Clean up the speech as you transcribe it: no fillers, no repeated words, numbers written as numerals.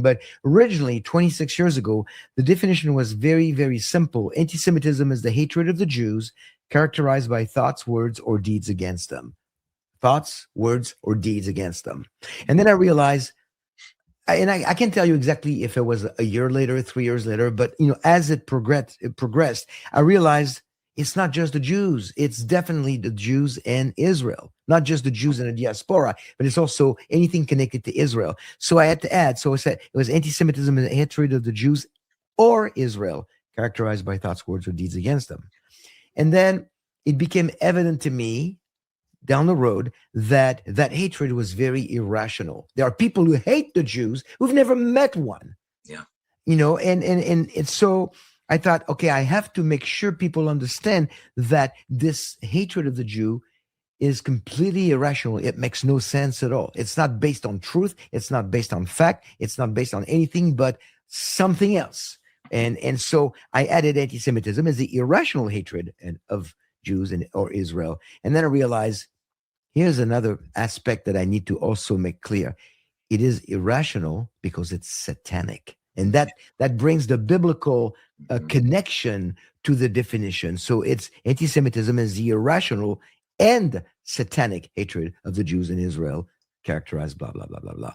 But originally, 26 years ago, the definition was very, very simple. Anti-Semitism is the hatred of the Jews characterized by thoughts, words, or deeds against them. Thoughts, words, or deeds against them. And then I realized, I can't tell you exactly if it was a year later, 3 years later, but as it progressed, I realized it's not just the Jews. It's definitely the Jews and Israel, not just the Jews in the diaspora, but it's also anything connected to Israel. So I had to add, so I said it was anti-Semitism and hatred of the Jews or Israel, characterized by thoughts, words, or deeds against them. And then it became evident to me down the road that hatred was very irrational. There are people who hate the Jews who've never met one. Yeah. And so I thought, okay, I have to make sure people understand that this hatred of the Jew is completely irrational. It makes no sense at all. It's not based on truth. It's not based on fact. It's not based on anything but something else. And so I added anti-Semitism as the irrational hatred of Jews or Israel. And then I realized, here's another aspect that I need to also make clear. It is irrational because it's satanic. And that brings the biblical connection to the definition. So it's anti-Semitism as the irrational and satanic hatred of the Jews in Israel, characterized blah, blah, blah, blah, blah.